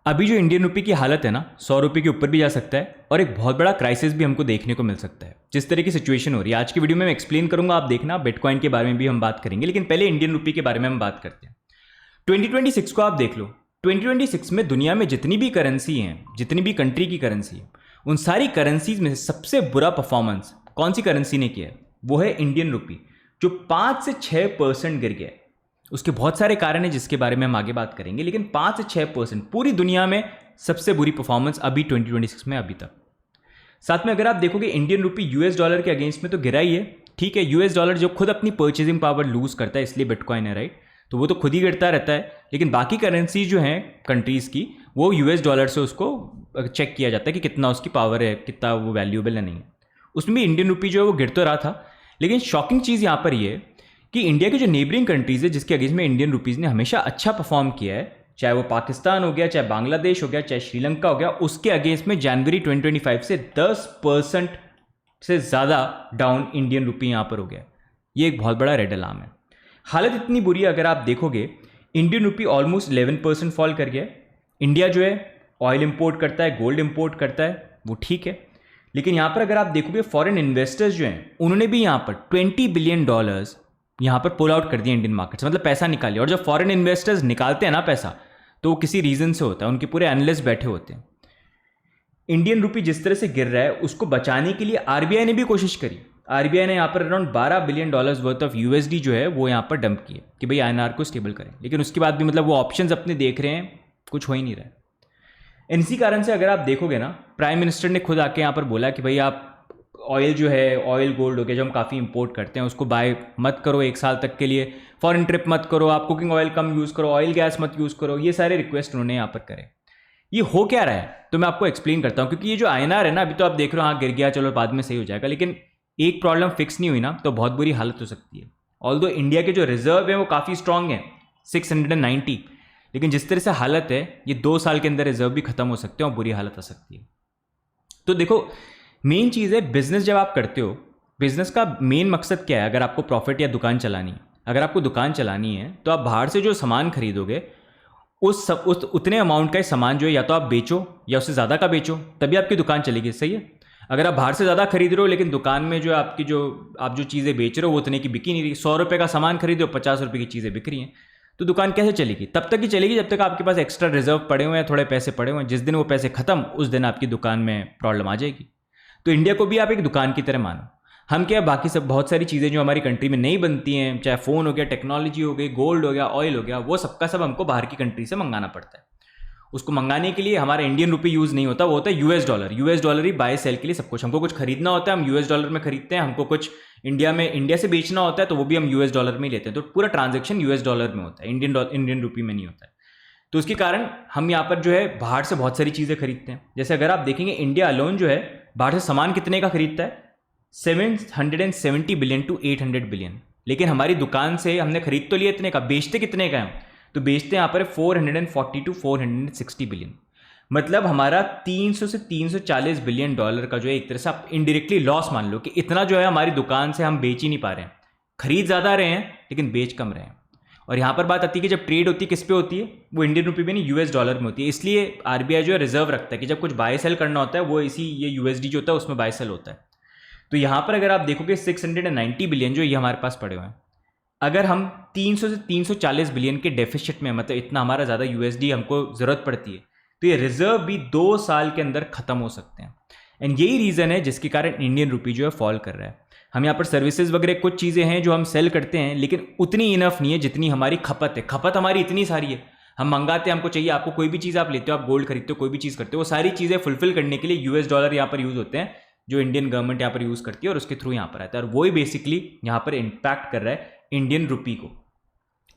अभी जो इंडियन रुपये की हालत है ना, 100 रुपये के ऊपर भी जा सकता है और एक बहुत बड़ा क्राइसिस भी हमको देखने को मिल सकता है। जिस तरह की सिचुएशन हो रही है आज की वीडियो में मैं एक्सप्लेन करूंगा, आप देखना। बिटकॉइन के बारे में भी हम बात करेंगे, लेकिन पहले इंडियन रुपये के बारे में हम बात करते हैं। 2026 को आप देख लो। 2026 में दुनिया में जितनी भी करेंसी हैं, जितनी भी कंट्री की करेंसी है, उन सारी करेंसीज में से सबसे बुरा परफॉर्मेंस कौन सी करेंसी ने किया है? वो है इंडियन रुपी, जो 5 से 6% गिर गया है। उसके बहुत सारे कारण हैं जिसके बारे में हम आगे बात करेंगे, लेकिन 5 से 6% पूरी दुनिया में सबसे बुरी परफॉर्मेंस अभी 2026 में अभी तक। साथ में अगर आप देखोगे इंडियन रुपी यूएस डॉलर के अगेंस्ट में तो गिरा ही है, ठीक है। यूएस डॉलर जो खुद अपनी परचेजिंग पावर लूज करता है, इसलिए बिटकॉइन है, राइट, तो वो तो खुद ही गिरता रहता है। लेकिन बाकी करेंसी जो हैं कंट्रीज़ की, वो यूएस डॉलर से उसको चेक किया जाता है कि कितना उसकी पावर है, कितना वो वैल्यूएबल है, नहीं है। उसमें भी इंडियन रुपी जो है वो गिर तो रहा था, लेकिन शॉकिंग चीज़ यहाँ पर ये है कि इंडिया की जो नेबरिंग कंट्रीज़ है, जिसके अगेंस्ट में इंडियन रुपीज़ ने हमेशा अच्छा परफॉर्म किया है, चाहे वो पाकिस्तान हो गया, चाहे बांग्लादेश हो गया, चाहे श्रीलंका हो गया, उसके अगेंस्ट में जनवरी 2025 से 10% से ज़्यादा डाउन इंडियन रुपी यहाँ पर हो गया। ये एक बहुत बड़ा रेड अलार्म है। हालत इतनी बुरी है, अगर आप देखोगे इंडियन रुपी ऑलमोस्ट 11% फॉल कर गया है। इंडिया जो है ऑयल इंपोर्ट करता है, गोल्ड इंपोर्ट करता है, वो ठीक है, लेकिन यहाँ पर अगर आप देखोगे फॉरेन इन्वेस्टर्स जो हैं, उन्होंने भी यहाँ पर $20 बिलियन यहाँ पर पुल आउट कर दिया इंडियन मार्केट से, मतलब पैसा निकाल लिया। और जब फॉरेन इन्वेस्टर्स निकालते हैं ना पैसा, तो वो किसी रीजन से होता है, उनके पूरे एनालिस्ट बैठे होते हैं। इंडियन रुपी जिस तरह से गिर रहा है, उसको बचाने के लिए आरबीआई ने भी कोशिश करी। आरबीआई ने यहाँ पर around $12 billion worth of USD जो है वो यहाँ पर डंप किए कि भाई आईएनआर को स्टेबल करें, लेकिन उसके बाद भी मतलब वो ऑप्शंस अपने देख रहे हैं, कुछ हो ही नहीं रहा है। इसी कारण से अगर आप देखोगे ना, प्राइम मिनिस्टर ने खुद आके यहाँ पर बोला कि भाई आप ऑयल जो है, ऑयल गोल्ड हो गया, जो हम काफ़ी इंपोर्ट करते हैं, उसको बाय मत करो 1 साल तक के लिए, फॉरेन ट्रिप मत करो, आप कुकिंग ऑयल कम यूज़ करो, ऑयल गैस मत यूज़ करो। ये सारे रिक्वेस्ट उन्होंने यहाँ पर करे। ये हो क्या रहा है तो मैं आपको एक्सप्लेन करता हूँ, क्योंकि ये जो आईएनआर है ना, अभी तो आप देख रहे हो हाँ गिर गया, चलो बाद में सही हो जाएगा, लेकिन एक प्रॉब्लम फिक्स नहीं हुई ना तो बहुत बुरी हालत हो सकती है। ऑल्दो इंडिया के जो रिजर्व है वो काफ़ी स्ट्रांग है, 690, लेकिन जिस तरह से हालत है, ये 2 साल के अंदर रिजर्व भी खत्म हो सकते हैं और बुरी हालत आ सकती है। तो देखो, मेन चीज़ है बिजनेस जब आप करते हो, बिजनेस का मेन मकसद क्या है? अगर आपको प्रॉफिट या दुकान चलानी है, अगर आपको दुकान चलानी है तो आप बाहर से जो सामान खरीदोगे, उस उतने अमाउंट का सामान जो है या तो आप बेचो या उससे ज़्यादा का बेचो, तभी आपकी दुकान चलेगी, सही है। अगर आप बाहर से ज़्यादा खरीद रहे हो लेकिन दुकान में जो आप जो चीज़ें बेच रहे हो वो उतने की बिकी नहीं रही, 100 रुपये का सामान खरीदे हो, 50 रुपये की चीज़ें बिक रही हैं, तो दुकान कैसे चलेगी? तब तक ही चलेगी जब तक आपके पास एक्स्ट्रा रिजर्व पड़े हुए हैं, थोड़े पैसे पड़े हुए हैं। जिस दिन वो पैसे खत्म, उस दिन आपकी दुकान में प्रॉब्लम आ जाएगी। तो इंडिया को भी आप एक दुकान की तरह मानो। हम क्या, बाकी सब बहुत सारी चीज़ें जो हमारी कंट्री में नहीं बनती हैं, चाहे फ़ोन हो गया, टेक्नोलॉजी हो गई, गोल्ड हो गया, ऑयल हो गया, वो सबका सब हमको बाहर की कंट्री से मंगाना पड़ता है। उसको मंगाने के लिए हमारा इंडियन रुपी यूज़ नहीं होता, वो होता है यूएस डॉलर। यूएस डॉलर ही बाय सेल के लिए सब कुछ। हमको कुछ खरीदना होता है, हम यूएस डॉलर में खरीदते हैं। हमको कुछ इंडिया से बेचना होता है, तो वो भी हम यूएस डॉलर में ही लेते हैं। तो पूरा ट्रांजेक्शन यूएस डॉलर में होता है, इंडियन रुपी में नहीं होता है। तो उसके कारण हम यहाँ पर जो है बाहर से बहुत सारी चीज़ें खरीदते हैं। जैसे अगर आप देखेंगे, इंडिया अलोन जो है बाहर से सामान कितने का खरीदता है? 770 बिलियन टू 800 बिलियन। लेकिन हमारी दुकान से हमने खरीद तो लिया इतने का, बेचते कितने का है? तो बेचते हैं यहाँ पर 440 टू 460 बिलियन। मतलब हमारा 300 से 340 बिलियन डॉलर का जो है एक तरह से आप इनडायरेक्टली लॉस मान लो कि इतना जो है हमारी दुकान से हम बेच ही नहीं पा रहे हैं। खरीद ज़्यादा रहे हैं लेकिन बेच कम रहे हैं। और यहाँ पर बात आती है कि जब ट्रेड होती है किस पे होती है? वो इंडियन रुपये में नहीं, यूएस डॉलर में होती है। इसलिए आरबीआई जो है रिजर्व रखता है कि जब कुछ बाय सेल करना होता है, वो ये यूएसडी जो होता है उसमें बाय सेल होता है। तो यहाँ पर अगर आप देखोगे 690 बिलियन जो ये हमारे पास पड़े हुए हैं, अगर हम 300 से 340 बिलियन के डेफिसिट में, मतलब इतना हमारा ज़्यादा यूएसडी हमको ज़रूरत पड़ती है, तो ये रिजर्व भी 2 साल के अंदर ख़त्म हो सकते हैं। एंड यही रीज़न है जिसके कारण इंडियन रुपी जो है फॉल कर रहा है। हम यहाँ पर सर्विसेज वगैरह कुछ चीज़ें हैं जो हम सेल करते हैं, लेकिन उतनी इनफ नहीं है जितनी हमारी खपत है। खपत हमारी इतनी सारी है, हम मंगाते हैं, हमको चाहिए। आपको कोई भी चीज़ आप लेते हो, आप गोल्ड खरीदते हो, कोई भी चीज़ करते हो, वो सारी चीज़ें फुलफिल करने के लिए यूएस डॉलर यहाँ पर यूज़ होते हैं, जो इंडियन गवर्नमेंट यहाँ पर यूज़ करती है और उसके थ्रू यहाँ पर आता है। और वही बेसिकली यहाँ पर इम्पैक्ट कर रहा है इंडियन रुपी को।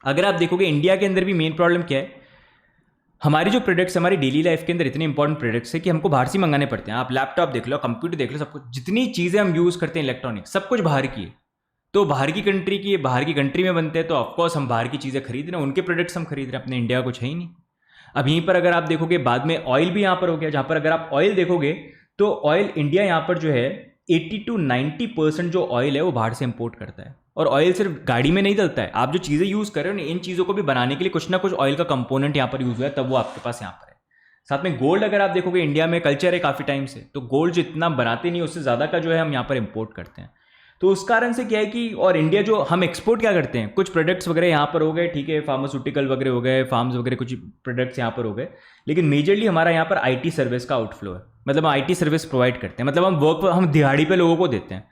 अगर आप देखोगे इंडिया के अंदर भी मेन प्रॉब्लम क्या है, हमारी जो प्रोडक्ट्स हमारी डेली लाइफ के अंदर इतने इंपॉर्टेंट प्रोडक्ट्स है कि हमको बाहर से मंगाने पड़ते हैं। आप लैपटॉप देख लो, कंप्यूटर देख लो, सब कुछ, जितनी चीज़ें हम यूज़ करते हैं इलेक्ट्रॉनिक, सब कुछ बाहर की है। तो बाहर की कंट्री की, बाहर की कंट्री में बनते हैं, तो ऑफकोर्स हम बाहर की चीज़ें खरीद रहे हैं, उनके प्रोडक्ट्स हम खरीद रहे हैं, अपने इंडिया कुछ है ही नहीं। अब यहीं पर अगर आप देखोगे, बाद में ऑयल भी यहाँ पर हो गया, जहाँ पर अगर आप ऑयल देखोगे तो ऑयल इंडिया यहाँ पर जो है 80 to 90% जो ऑयल है वो बाहर से इंपोर्ट करता है। और ऑयल सिर्फ गाड़ी में नहीं डलता है, आप जो चीज़ें यूज़ कर रहे हो ना, इन चीज़ों को भी बनाने के लिए कुछ ना कुछ ऑयल का कंपोनेंट यहाँ पर यूज़ हुआ है, तब वो आपके पास यहाँ पर है। साथ में गोल्ड अगर आप देखोगे इंडिया में कल्चर है काफ़ी टाइम से, तो गोल्ड जो इतना बनाते नहीं उससे ज़्यादा का जो है हम यहाँ पर इम्पोर्ट करते हैं। तो उस कारण से क्या है कि और इंडिया जो हम एक्सपोर्ट क्या करते हैं, कुछ प्रोडक्ट्स वगैरह यहाँ पर हो गए, ठीक है, फार्मास्यूटिकल वगैरह हो गए, फार्म्स वगैरह कुछ प्रोडक्ट्स यहाँ पर हो गए, लेकिन मेजरली हमारा यहाँ पर आईटी सर्विस का आउटफ्लो है। मतलब हम आईटी सर्विस प्रोवाइड करते हैं, मतलब हम दिहाड़ी पे लोगों को देते हैं।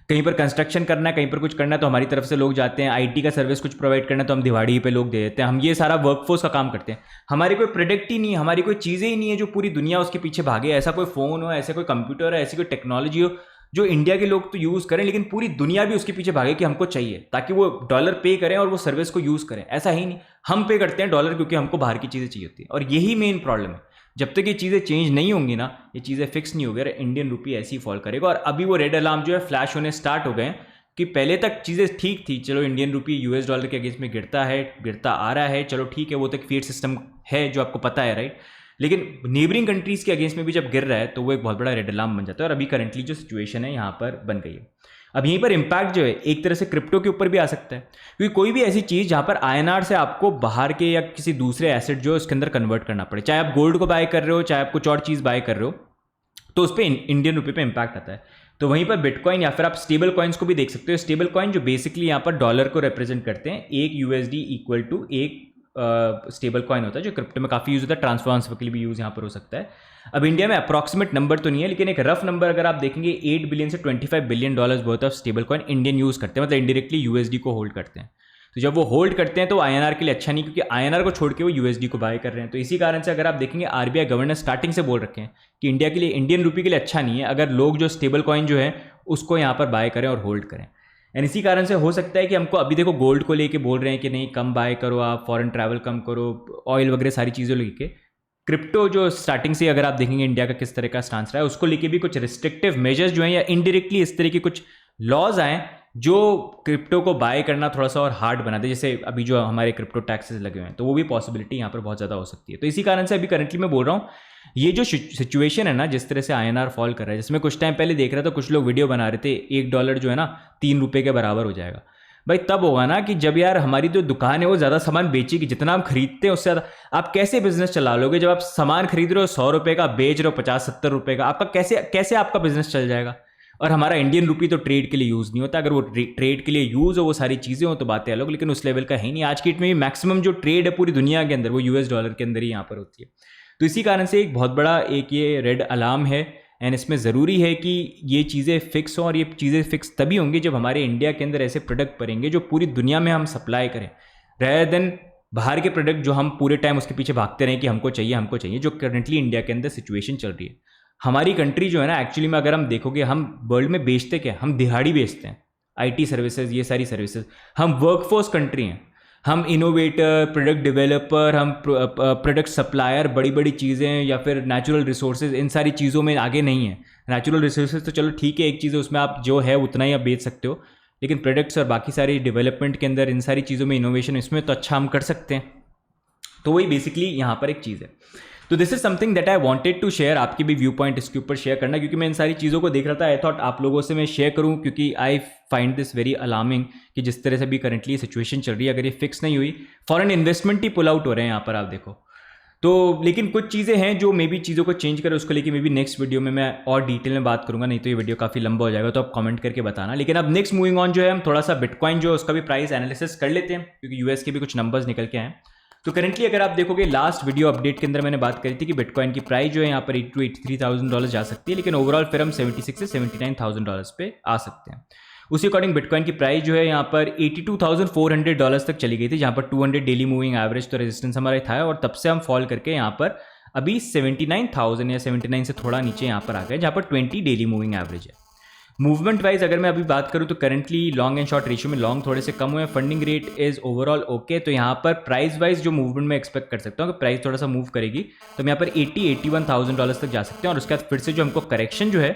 कहीं पर कंस्ट्रक्शन करना है, कहीं पर कुछ करना है तो हमारी तरफ से लोग जाते हैं। आईटी का सर्विस कुछ प्रोवाइड करना है तो हम दिहाड़ी पे लोग दे देते हैं। हम ये सारा वर्कफोर्स का काम करते हैं। हमारी कोई प्रोडक्ट ही नहीं है, हमारी कोई चीज़ें ही नहीं है जो पूरी दुनिया उसके पीछे भागे। ऐसा कोई फ़ोन हो, ऐसा कोई कंप्यूटर है, ऐसी कोई टेक्नोलॉजी हो जो इंडिया के लोग तो यूज़ करें लेकिन पूरी दुनिया भी उसके पीछे भागे कि हमको चाहिए, ताकि वो डॉलर पे करें और वो सर्विस को यूज़ करें। ऐसा ही नहीं, हम पे करते हैं डॉलर क्योंकि हमको बाहर की चीज़ें चाहिए होती है। और यही मेन प्रॉब्लम है। जब तक ये चीज़ें चेंज नहीं होंगी ना, ये चीज़ें फिक्स नहीं होगी, इंडियन रुपी ऐसे ही फॉल करेगा। और अभी वो रेड अलार्म जो है फ्लैश होने स्टार्ट हो गए कि पहले तक चीज़ें ठीक थी, चलो इंडियन रुपी यूएस डॉलर के अगेंस्ट में गिरता आ रहा है, चलो ठीक है, वो तक फिएट सिस्टम है जो आपको पता है, राइट। लेकिन नेबरिंग कंट्रीज़ के अगेंस्ट में भी जब गिर रहा है तो वो एक बहुत बड़ा रेड अलार्म बन जाता है। और अभी करंटली जो सिचुएशन है यहाँ पर बन गई है। अब यहीं पर इम्पैक्ट जो है एक तरह से क्रिप्टो के ऊपर भी आ सकता है, क्योंकि कोई भी ऐसी चीज़ जहाँ पर आईएनआर से आपको बाहर के या किसी दूसरे एसेट जो उसके अंदर कन्वर्ट करना पड़े, चाहे आप गोल्ड को बाय कर रहे हो, चाहे आप कुछ और चीज़ बाय कर रहे हो, तो उस पर इंडियन रुपये पे इम्पैक्ट आता है। तो वहीं पर बिटकॉइन या फिर आप स्टेबल कॉइन्स को भी देख सकते हो। स्टेबल कॉइन जो बेसिकली यहाँ पर डॉलर को रिप्रेजेंट करते हैं, एक यूएसडी इक्वल टू एक स्टेबल कॉइन होता है जो क्रिप्टो में काफ़ी यूज होता है, ट्रांसफर के लिए भी यूज़ यहाँ पर हो सकता है। अब इंडिया में अप्रॉक्सीमेट नंबर तो नहीं है, लेकिन एक रफ नंबर अगर आप देखेंगे 8 बिलियन से 25 billion dollars worth of stable coin Indian use करते हैं, मतलब इंडायरेक्टली यूएसडी को होल्ड करते हैं। तो जब वो होल्ड करते हैं तो आईएनआर के लिए अच्छा नहीं, क्योंकि आईएनआर को छोड़ के वो यूएसडी को बाय कर रहे हैं। तो इसी कारण से अगर आप देखेंगे आरबीआई गवर्नर स्टार्टिंग से बोल रखे हैं कि इंडिया के लिए, इंडियन रुपी के लिए अच्छा नहीं है अगर लोग जो स्टेबल कॉइन जो है उसको यहाँ पर बाय करें और होल्ड करें। एंड इसी कारण से हो सकता है कि हमको अभी देखो गोल्ड को लेके बोल रहे हैं कि नहीं कम बाय करो, आप फॉरेन ट्रैवल कम करो, ऑयल वगैरह सारी चीज़ों लेके। क्रिप्टो जो स्टार्टिंग से अगर आप देखेंगे इंडिया का किस तरह का स्टांस रहा है, उसको लेके भी कुछ रिस्ट्रिक्टिव मेजर्स जो हैं या इनडायरेक्टली इस तरह के कुछ लॉज आए जो क्रिप्टो को बाय करना थोड़ा सा और हार्ड बना दे। जैसे अभी जो हमारे क्रिप्टो टैक्सेस लगे हुए हैं, तो वो भी पॉसिबिलिटी यहाँ पर बहुत ज़्यादा हो सकती है। तो इसी कारण से अभी करंटली मैं बोल रहा हूँ ये जो सिचुएशन है ना, जिस तरह से आईएनआर फॉल कर रहा है, जिसमें कुछ टाइम पहले देख रहा था कुछ लोग वीडियो बना रहे थे $1 जो है ना 3 रुपये के बराबर हो जाएगा। भाई तब होगा ना कि जब यार हमारी जो दुकान है वो ज़्यादा सामान बेचेगी, जितना हम खरीदते हैं उससे ज़्यादा। आप कैसे बिजनेस चला लोगे जब आप सामान खरीद रहे हो 100 रुपये का, बेच रहे हो 50-70 रुपये का? आपका कैसे आपका बिजनेस चल जाएगा? और हमारा इंडियन रुपी तो ट्रेड के लिए यूज़ नहीं होता। अगर वो ट्रेड के लिए यूज़ हो, वो सारी चीज़ें हो तो बातें अलग, लेकिन उस लेवल का है नहीं। आज की डेट में भी मैक्सिमम जो ट्रेड है पूरी दुनिया के अंदर वो यूएस डॉलर के अंदर ही यहाँ पर होती है। तो इसी कारण से एक बहुत बड़ा एक ये रेड अलार्म है। एंड इसमें ज़रूरी है कि ये चीज़ें फिक्स हों, और ये चीज़ें फिक्स तभी होंगी जब हमारे इंडिया के अंदर ऐसे प्रोडक्ट बनेंगे जो पूरी दुनिया में हम सप्लाई करें, रेदर देन बाहर के प्रोडक्ट जो हम पूरे टाइम उसके पीछे भागते रहें कि हमको चाहिए, जो करंटली इंडिया के अंदर सिचुएशन चल रही है। हमारी कंट्री जो है ना, एक्चुअली में अगर हम देखोगे, हम वर्ल्ड में बेचते क्या, हम दिहाड़ी बेचते हैं, आईटी सर्विसेज, ये सारी सर्विसेज। हम वर्कफोर्स कंट्री हैं, हम इनोवेटर, प्रोडक्ट डेवलपर, हम प्रोडक्ट सप्लायर, बड़ी बड़ी चीज़ें या फिर नेचुरल रिसोर्सेज, इन सारी चीज़ों में आगे नहीं है। नेचुरल रिसोर्सेज तो चलो ठीक है, एक चीज़ है, उसमें आप जो है उतना ही आप बेच सकते हो, लेकिन प्रोडक्ट्स और बाकी सारी डेवलपमेंट के अंदर इन सारी चीज़ों में इनोवेशन, इसमें तो अच्छा हम कर सकते हैं। तो वही बेसिकली यहाँ पर एक चीज़ है। तो this is something that I wanted to share, आपकी भी व्यू पॉइंट इसके ऊपर शेयर करना, क्योंकि मैं इन सारी चीज़ों को देख रहा था। आई थॉट आप लोगों से मैं शेयर करूं, क्योंकि I find this very alarming कि जिस तरह से भी करंटली सिचुएशन चल रही है, अगर ये फिक्स नहीं हुई, फॉरेन इन्वेस्टमेंट ही पुल आउट हो रहे हैं यहाँ पर आप देखो। तो लेकिन कुछ चीज़ें हैं जो मे बी चीज़ों को चेंज करें, उसको लेके मे बी नेक्स्ट वीडियो में मैं और डिटेल में बात करूंगा, नहीं तो ये वीडियो काफ़ी लंबा हो जाएगा, तो आप कमेंट करके बताना। लेकिन अब नेक्स्ट मूविंग ऑन जो है, हम थोड़ा सा बिटकॉइन जो है उसका भी प्राइस एनालिसिस कर लेते हैं, क्योंकि यूएस के भी कुछ नंबर्स निकल के आए। तो करंटली अगर आप देखोगे लास्ट वीडियो अपडेट के अंदर मैंने बात करी थी कि बिटकॉइन की प्राइस जो है यहाँ पर $83,000 जा सकती है, लेकिन ओवरऑल फिर हम 76 से $79,000 पे आ सकते हैं। उसी अकॉर्डिंग बिटकॉइन की प्राइस जो है यहाँ पर $82,400 तक चली गई थी, जहाँ पर 200 डेली मूविंग एवरेज तो रेजिस्टेंस हमारा था, और तब से हम फॉल करके यहाँ पर अभी 79,000 या 79 से थोड़ा नीचे यहाँ पर आ गए, जहाँ पर 20 डेली मूविंग एवरेज है। मूवमेंट वाइज अगर मैं अभी बात करूं तो currently long and short ratio में लॉन्ग थोड़े से कम हुए हैं, funding rate is overall okay. तो यहाँ पर प्राइस वाइज जो मूवमेंट मैं एक्सपेक्ट कर सकता हूँ कि प्राइस थोड़ा सा मूव करेगी, तो हम यहाँ पर $81,000 तक जा सकते हैं, और उसके बाद फिर से जो हमको करेक्शन जो है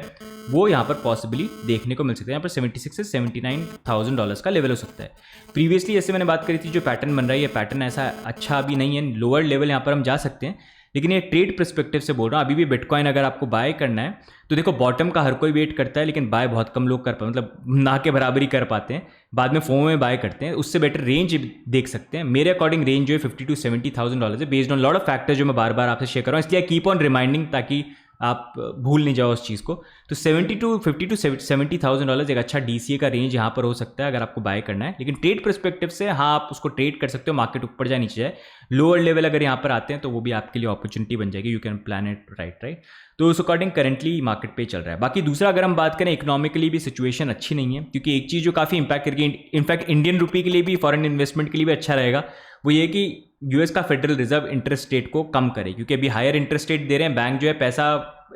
वो यहाँ पर पॉसिबली देखने को मिल सकता है। यहाँ पर 76 से $79,000 का लेवल हो सकता है। प्रीवियसली जैसे मैंने बात करी थी, जो पैटर्न बन रहा है, ये पैटर्न ऐसा अच्छा अभी नहीं है, लोअर लेवल यहाँ पर हम जा सकते हैं, लेकिन ये ट्रेड पर्सपेक्टिव से बोल रहा हूँ। अभी भी बिटकॉइन अगर आपको बाय करना है तो देखो बॉटम का हर कोई वेट करता है, लेकिन बाय बहुत कम लोग कर पाते, मतलब ना के बराबर ही कर पाते हैं, बाद में फोमो में बाय करते हैं। उससे बेटर रेंज देख सकते हैं। मेरे अकॉर्डिंग रेंज जो है $50,000 to $70,000 है, based on lot of factors जो मैं बार बार आपसे शेयर कर रहा हूँ, इसलिए कीप ऑन रिमाइंडिंग ताकि आप भूल नहीं जाओ उस चीज़ को। तो $50,000 to $70,000 एक अच्छा DCA का रेंज यहाँ पर हो सकता है अगर आपको बाय करना है। लेकिन ट्रेड पर्सपेक्टिव से हाँ, आप उसको ट्रेड कर सकते हो, मार्केट ऊपर जाए नीचे जाए, लोअर लेवल अगर यहाँ पर आते हैं तो वो भी आपके लिए अपॉर्चुनिटी बन जाएगी। You can plan it right. तो उस अकॉर्डिंग करंटली मार्केट पे चल रहा है। बाकी दूसरा अगर हम बात करें, इकोनॉमिकली भी सिचुएशन अच्छी नहीं है, क्योंकि एक चीज़ जो काफ़ी इंपैक्ट करके इनफैक्ट इंडियन रुपी के लिए भी, फॉरेन इन्वेस्टमेंट के लिए भी अच्छा रहेगा, वो ये कि यूएस का फेडरल रिजर्व इंटरेस्ट रेट को कम करे, क्योंकि अभी हायर इंटरेस्ट रेट दे रहे हैं। बैंक जो है पैसा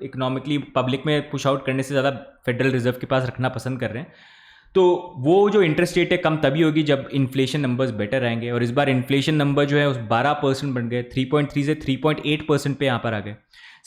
इकोनॉमिकली पब्लिक में पुश आउट करने से ज़्यादा फेडरल रिजर्व के पास रखना पसंद कर रहे हैं। तो वो जो इंटरेस्ट रेट है कम तभी होगी जब इन्फ्लेशन नंबर्स बेटर आएंगे। और इस बार इन्फ्लेशन नंबर जो है उस 12% बन गए, 3.3 से 3.8% पे यहाँ पर आ गए।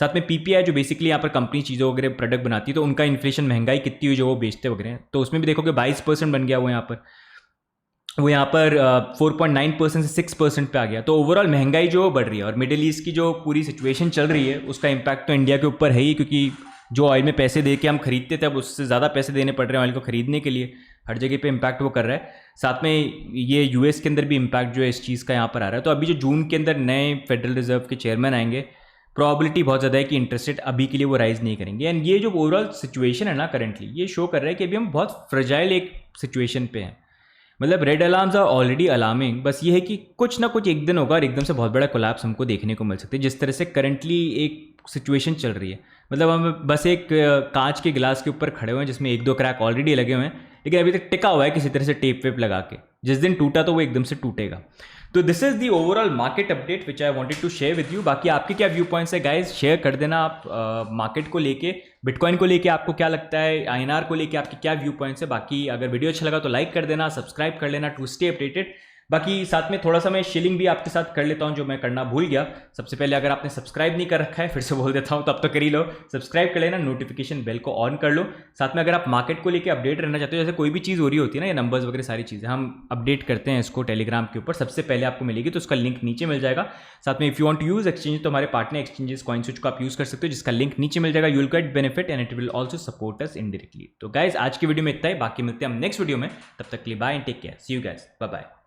साथ में PPI जो बेसिकली यहाँ पर कंपनी चीज़ों वगैरह प्रोडक्ट बनाती है, तो उनका इन्फ्लेशन महंगाई कितनी हुई जो वो बेचते वगैरह, तो उसमें भी देखोगे 22% बन गया वो यहाँ पर 4.9% से 6% पे आ गया। तो ओवरऑल महंगाई जो बढ़ रही है, और मिडिल ईस्ट की जो पूरी सिचुएशन चल रही है उसका इंपैक्ट तो इंडिया के ऊपर है ही, क्योंकि जो ऑयल में पैसे दे के हम खरीदते थे अब उससे ज़्यादा पैसे देने पड़ रहे हैं ऑयल को खरीदने के लिए। हर जगह पे इम्पैक्ट वो कर रहा है। साथ में ये US के अंदर भी इम्पैक्ट जो है इस चीज़ का यहाँ पर आ रहा है। तो अभी जो जून के अंदर नए फेडरल रिजर्व के चेयरमैन आएंगे, प्रॉबिलिटी बहुत ज़्यादा है कि इंटरेस्ट रेट अभी के लिए वो राइज नहीं करेंगे। एंड ये जो ओवरऑल सिचुएशन है ना करंटली, ये शो कर रहा है कि अभी हम बहुत फ्रजाइल एक सिचुएशन पे हैं। मतलब red alarms are already alarming, बस ये है कि कुछ ना कुछ एक दिन होगा और एकदम से बहुत बड़ा कोलैप्स हमको देखने को मिल सकता है, जिस तरह से करंटली एक सिचुएशन चल रही है। मतलब हम बस एक कांच के गिलास के ऊपर खड़े हुए हैं जिसमें 1-2 क्रैक ऑलरेडी लगे हुए हैं, लेकिन अभी तक टिका हुआ है किसी तरह से टेप वेप लगा के। जिस दिन टूटा तो वो एकदम से टूटेगा। तो this is the overall market update which I wanted to share with you. बाकी आपके क्या व्यू पॉइंट्स है गाइस, शेयर कर देना आप मार्केट को लेके, बिटकॉइन को लेके आपको क्या लगता है, INR को लेके आपके क्या व्यू पॉइंट्स है। बाकी अगर वीडियो अच्छा लगा तो लाइक कर देना, सब्सक्राइब कर लेना टू स्टे अपडेटेड। बाकी साथ में थोड़ा सा मैं शिलिंग भी आपके साथ कर लेता हूं जो मैं करना भूल गया। सबसे पहले अगर आपने सब्सक्राइब नहीं कर रखा है, फिर से बोल देता हूं, तो अब तो कर ही लो, सब्सक्राइब कर लेना, नोटिफिकेशन बेल को ऑन कर लो। साथ में अगर आप मार्केट को लेकर अपडेट रहना चाहते हो, जैसे कोई भी चीज़ हो रही होती है ना, ये नंबर्स वगैरह सारी चीज़ें हम अपडेट करते हैं इसको टेलीग्राम के ऊपर, सबसे पहले आपको मिलेगी, तो उसका लिंक नीचे मिल जाएगा। साथ में if you want to use exchange, तो हमारे पार्टनर एक्सचेंजेस कॉइनस्विच को आप यूज कर सकते हो, जिसका लिंक नीचे मिल जाएगा। You will get benefit and it will also support us indirectly. तो गाइज आज की वीडियो में इतना ही, बाकी मिलते हैं हम नेक्स्ट वीडियो में, तब तक के लिए bye and take care, see you guys, bye bye.